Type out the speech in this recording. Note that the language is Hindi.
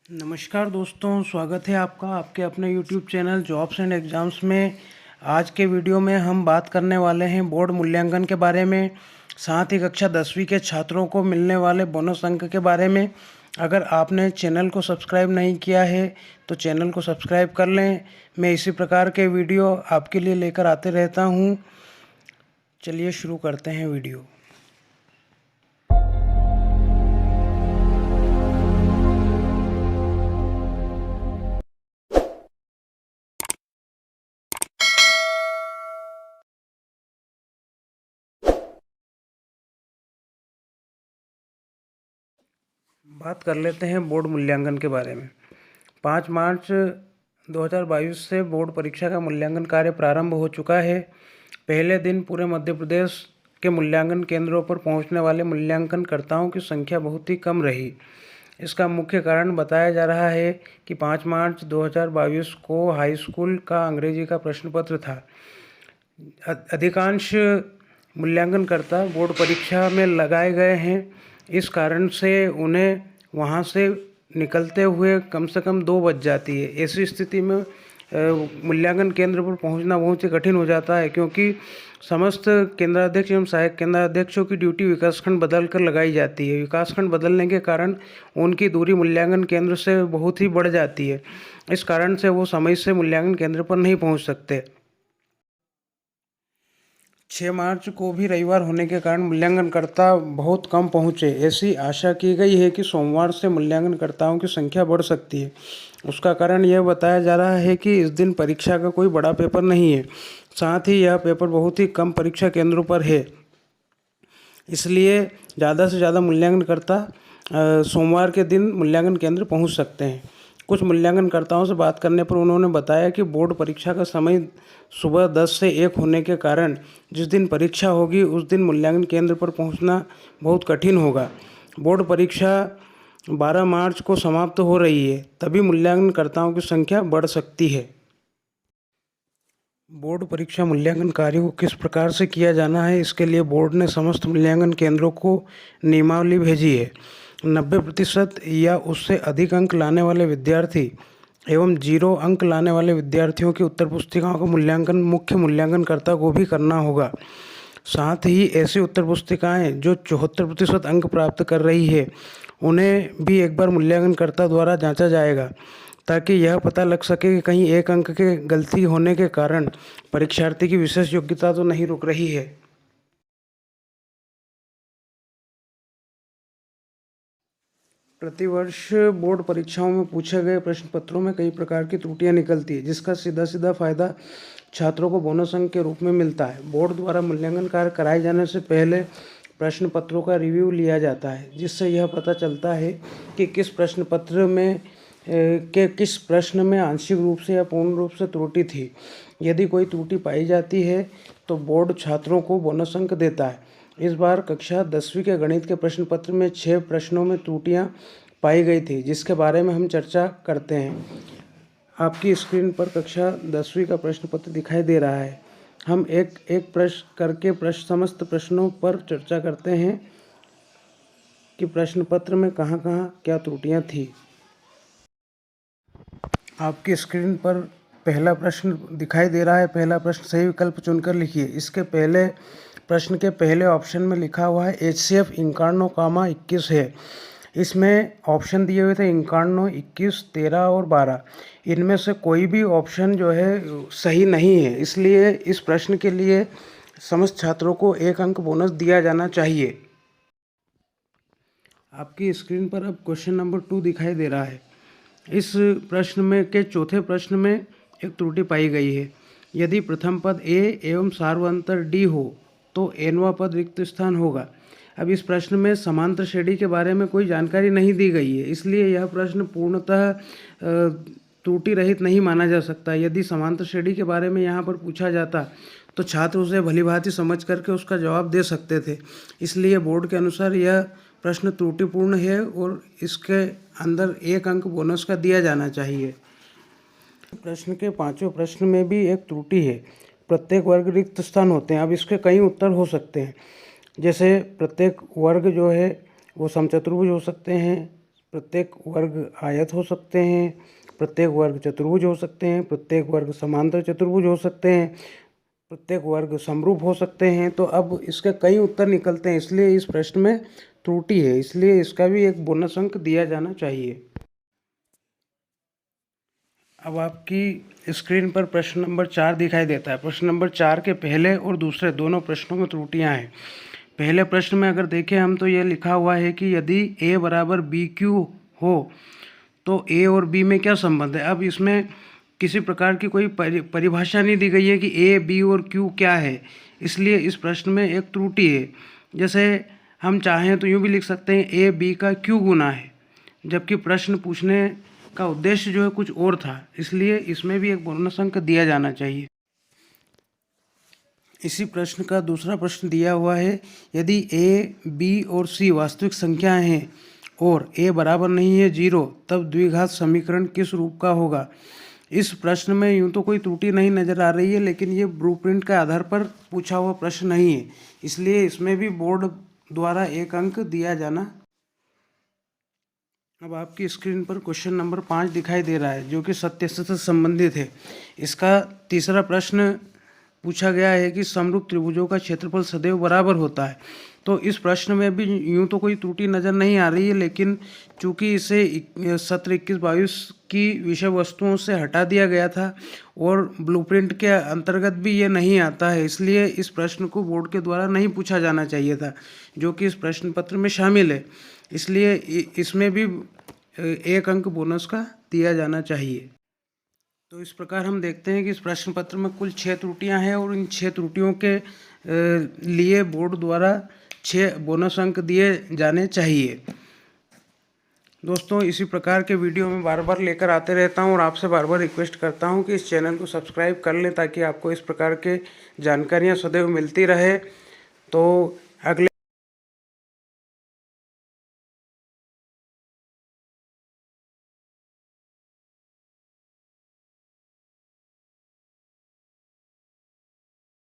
नमस्कार दोस्तों, स्वागत है आपका आपके अपने YouTube channel jobs and exams में। आज के वीडियो में हम बात करने वाले हैं बोर्ड मूल्यांकन के बारे में, साथ ही कक्षा 10वीं के छात्रों को मिलने वाले बोनस अंक के बारे में। अगर आपने चैनल को सब्सक्राइब नहीं किया है तो चैनल को सब्सक्राइब कर लें। मैं इसी प्रकार के वीडियो आपके लिए लेकर आते रहता हूँ। चलिए शुरू करते हैं वीडियो। बात कर लेते हैं बोर्ड मूल्यांकन के बारे में। 5 मार्च 2022 से बोर्ड परीक्षा का मूल्यांकन कार्य प्रारंभ हो चुका है। पहले दिन पूरे मध्य प्रदेश के मूल्यांकन केंद्रों पर पहुंचने वाले मूल्यांकनकर्ताओं की संख्या बहुत ही कम रही। इसका मुख्य कारण बताया जा रहा है कि 5 मार्च 2022 को हाई स्कूल का अंग्रेजी का प्रश्न पत्र था। अधिकांश मूल्यांकनकर्ता बोर्ड परीक्षा में लगाए गए हैं। इस कारण से उन्हें वहां से निकलते हुए कम से कम 2 बज जाती है। ऐसी स्थिति में मूल्यांकन केंद्र पर पहुंचना बहुत ही कठिन हो जाता है, क्योंकि समस्त केंद्राध्यक्ष एवं सहायक केंद्राध्यक्षों की ड्यूटी विकासखंड बदल कर लगाई जाती है। विकासखंड बदलने के कारण उनकी दूरी मूल्यांकन केंद्र से बहुत ही बढ़ जाती है। इस कारण से वो समय से मूल्यांकन केंद्र पर नहीं पहुँच सकते। 6 मार्च को भी रविवार होने के कारण मूल्यांकनकर्ता बहुत कम पहुंचे। ऐसी आशा की गई है कि सोमवार से मूल्यांकनकर्ताओं की संख्या बढ़ सकती है। उसका कारण यह बताया जा रहा है कि इस दिन परीक्षा का कोई बड़ा पेपर नहीं है, साथ ही यह पेपर बहुत ही कम परीक्षा केंद्रों पर है। इसलिए ज़्यादा से ज़्यादा मूल्यांकनकर्ता सोमवार के दिन मूल्यांकन केंद्र पहुंच सकते हैं। कुछ मूल्यांकनकर्ताओं से बात करने पर उन्होंने बताया कि बोर्ड परीक्षा का समय सुबह 10 से 1 होने के कारण जिस दिन परीक्षा होगी उस दिन मूल्यांकन केंद्र पर पहुंचना बहुत कठिन होगा। बोर्ड परीक्षा 12 मार्च को समाप्त हो रही है, तभी मूल्यांकनकर्ताओं की संख्या बढ़ सकती है। बोर्ड परीक्षा मूल्यांकन कार्य को किस प्रकार से किया जाना है, इसके लिए बोर्ड ने समस्त मूल्यांकन केंद्रों को नियमावली भेजी है। 90% या उससे अधिक अंक लाने वाले विद्यार्थी एवं 0 अंक लाने वाले विद्यार्थियों की उत्तर पुस्तिकाओं का मूल्यांकन मुख्य मूल्यांकनकर्ता को भी करना होगा। साथ ही ऐसी उत्तर पुस्तिकाएँ जो 74% अंक प्राप्त कर रही है उन्हें भी एक बार मूल्यांकनकर्ता द्वारा जांचा जाएगा, ताकि यह पता लग सके कि कहीं 1 अंक के गलती होने के कारण परीक्षार्थी की विशेष योग्यता तो नहीं रुक रही है। प्रतिवर्ष बोर्ड परीक्षाओं में पूछे गए प्रश्न पत्रों में कई प्रकार की त्रुटियां निकलती है, जिसका सीधा सीधा फायदा छात्रों को बोनस अंक के रूप में मिलता है। बोर्ड द्वारा मूल्यांकन कार्य कराए जाने से पहले प्रश्न पत्रों का रिव्यू लिया जाता है, जिससे यह पता चलता है कि किस प्रश्न पत्र में किस प्रश्न में आंशिक रूप से या पूर्ण रूप से त्रुटि थी। यदि कोई त्रुटि पाई जाती है तो बोर्ड छात्रों को बोनस अंक देता है। इस बार कक्षा 10वीं के गणित के प्रश्न पत्र में 6 प्रश्नों में त्रुटियां पाई गई थी, जिसके बारे में हम चर्चा करते हैं। आपकी स्क्रीन पर कक्षा 10वीं का प्रश्न पत्र दिखाई दे रहा है। हम एक एक प्रश्न करके समस्त प्रश्नों पर चर्चा करते हैं कि प्रश्न पत्र में कहाँ कहाँ क्या त्रुटियां थी। आपकी स्क्रीन पर पहला प्रश्न दिखाई दे रहा है। पहला प्रश्न सही विकल्प चुनकर लिखिए। इसके पहले प्रश्न के पहले ऑप्शन में लिखा हुआ है HCF 51, है। इसमें ऑप्शन दिए हुए थे 51, 21, 13 और 12। इनमें से कोई भी ऑप्शन जो है सही नहीं है, इसलिए इस प्रश्न के लिए समस्त छात्रों को 1 अंक बोनस दिया जाना चाहिए। आपकी स्क्रीन पर अब क्वेश्चन नंबर 2 दिखाई दे रहा है। इस प्रश्न में के चौथे प्रश्न में एक त्रुटि पाई गई है। यदि प्रथम पद A एवं सार्वंतर D हो तो nवां पद रिक्त स्थान होगा। अब इस प्रश्न में समांतर श्रेणी के बारे में कोई जानकारी नहीं दी गई है, इसलिए यह प्रश्न पूर्णतः त्रुटि रहित नहीं माना जा सकता। यदि समांतर श्रेणी के बारे में यहाँ पर पूछा जाता तो छात्र उसे भलीभांति समझ करके उसका जवाब दे सकते थे। इसलिए बोर्ड के अनुसार यह प्रश्न त्रुटिपूर्ण है और इसके अंदर 1 अंक बोनस का दिया जाना चाहिए। प्रश्न के 5वें प्रश्न में भी एक त्रुटि है। प्रत्येक वर्ग रिक्त स्थान होते हैं। अब इसके कई उत्तर हो सकते हैं, जैसे प्रत्येक वर्ग जो है वो समचतुर्भुज हो सकते हैं, प्रत्येक वर्ग आयत हो सकते हैं, प्रत्येक वर्ग चतुर्भुज हो सकते हैं, प्रत्येक वर्ग समांतर चतुर्भुज हो सकते हैं, प्रत्येक वर्ग समरूप हो सकते हैं। तो अब इसके कई उत्तर निकलते हैं, इसलिए इस प्रश्न में त्रुटि है, इसलिए इसका भी एक बोनस अंक दिया जाना चाहिए। अब आपकी स्क्रीन पर प्रश्न नंबर 4 दिखाई देता है। प्रश्न नंबर 4 के पहले और दूसरे दोनों प्रश्नों में त्रुटियां हैं। पहले प्रश्न में अगर देखें हम तो यह लिखा हुआ है कि यदि a बराबर बी क्यू हो तो a और b में क्या संबंध है। अब इसमें किसी प्रकार की कोई परिभाषा नहीं दी गई है कि a, b और q क्या है, इसलिए इस प्रश्न में एक त्रुटि है। जैसे हम चाहें तो यूँ भी लिख सकते हैं a b का q गुना है, जबकि प्रश्न पूछने का उद्देश्य जो है कुछ और था, इसलिए इसमें भी एक बोनस अंक दिया जाना चाहिए। इसी प्रश्न का दूसरा प्रश्न दिया हुआ है, यदि a, b और c वास्तविक संख्याएं हैं और a बराबर नहीं है 0, तब द्विघात समीकरण किस रूप का होगा। इस प्रश्न में यूँ तो कोई त्रुटि नहीं नज़र आ रही है, लेकिन ये ब्लूप्रिंट के आधार पर पूछा हुआ प्रश्न नहीं है, इसलिए इसमें भी बोर्ड द्वारा एक अंक दिया जाना। अब आपकी स्क्रीन पर क्वेश्चन नंबर 5 दिखाई दे रहा है, जो कि सत्य से संबंधित है। इसका तीसरा प्रश्न पूछा गया है कि समरूप त्रिभुजों का क्षेत्रफल सदैव बराबर होता है। तो इस प्रश्न में भी यूँ तो कोई त्रुटि नज़र नहीं आ रही है, लेकिन चूंकि इसे सत्र 21-22 की विषय वस्तुओं से हटा दिया गया था और ब्लूप्रिंट के अंतर्गत भी ये नहीं आता है, इसलिए इस प्रश्न को बोर्ड के द्वारा नहीं पूछा जाना चाहिए था, जो कि इस प्रश्न पत्र में शामिल है। इसलिए इसमें भी एक अंक बोनस का दिया जाना चाहिए। तो इस प्रकार हम देखते हैं कि इस प्रश्न पत्र में कुल 6 त्रुटियां हैं और इन 6 त्रुटियों के लिए बोर्ड द्वारा 6 बोनस अंक दिए जाने चाहिए। दोस्तों, इसी प्रकार के वीडियो मैं बार बार लेकर आते रहता हूं और आपसे बार बार रिक्वेस्ट करता हूं कि इस चैनल को सब्सक्राइब कर लें, ताकि आपको इस प्रकार के जानकारियां सदैव मिलती रहे। तो अगले